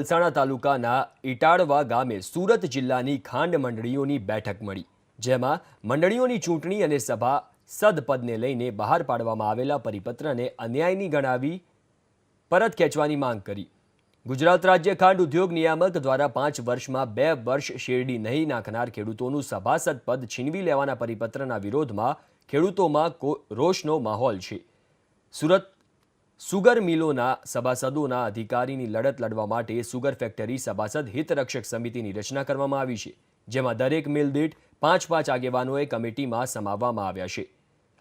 વલસાડ તાલુકાના ઇટાળવા ગામે સુરત જિલ્લાની ખાંડ મંડળીઓની બેઠક મળી, જેમાં મંડળીઓની ચૂંટણી અને સભાસદ પદને લઈને બહાર પાડવામાં આવેલા પરિપત્રને અન્યાયની ગણાવી પરત ખેંચવાની માંગ કરી। ગુજરાત રાજ્ય ખાંડ ઉદ્યોગ નિયામક દ્વારા 5 વર્ષમાં 2 વર્ષ શેરડી નહીં નાખનાર ખેડૂતોનું સભાસદ પદ છીનવી લેવાના પરિપત્રના વિરોધમાં ખેડૂતોમાં રોષનો માહોલ છે। સુરત સુગર મિલોના સભાસદોના અધિકારીની લડત લડવા માટે સુગર ફેક્ટરી સભાસદ હિતરક્ષક સમિતિની રચના કરવામાં આવી છે, જેમાં દરેક મિલ દીઠ 5 આગેવાનોએ કમિટીમાં સમાવવામાં આવ્યા છે।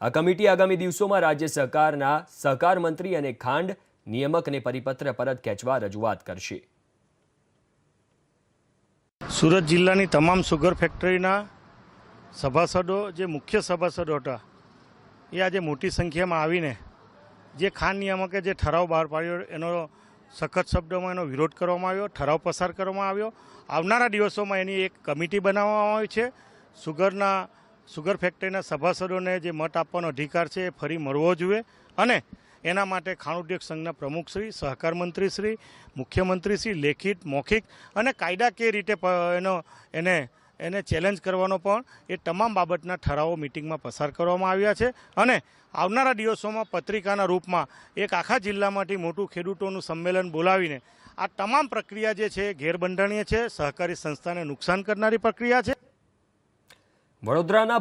આ કમિટી આગામી દિવસોમાં રાજ્ય સરકારના સહકાર મંત્રી અને ખાંડ નિયામકને પરિપત્ર પરત ખેંચવા રજૂઆત કરશે। સુરત જિલ્લાની તમામ સુગર ફેક્ટરીના સભાસદો જે મુખ્ય સભાસદો હતા એ આજે મોટી સંખ્યામાં આવીને જે ખાંડ નિયામકે જે ઠરાવ બહાર પાડ્યો એનો સખત શબ્દોમાં એનો વિરોધ કરવામાં આવ્યો, ઠરાવ પસાર કરવામાં આવ્યો। આવનારા દિવસોમાં એની એક કમિટી બનાવવામાં આવી છે। સુગર ફેક્ટરીના સભાસદોને જે મત આપવાનો અધિકાર છે એ ફરી મળવો જોઈએ અને એના માટે ખાંડ ઉદ્યોગ સંઘના પ્રમુખશ્રી, સહકાર મંત્રીશ્રી, મુખ્યમંત્રીશ્રી લેખિત, મૌખિક અને કાયદાકીય રીતે એને ચેલેન્જ કરવાનો પણ એ તમામ બાબતના ઠરાવો મિટિંગમાં પસાર કરવામાં આવ્યા છે અને આવનારા દિવસોમાં પત્રિકાના રૂપમાં એક આખા જિલ્લામાંથી મોટું ખેડૂતોનું સંમેલન બોલાવીને આ તમામ પ્રક્રિયા જે છે ગેરબંધારણીય છે, સહકારી સંસ્થાને નુકસાન કરનારી પ્રક્રિયા છે। વડોદરાના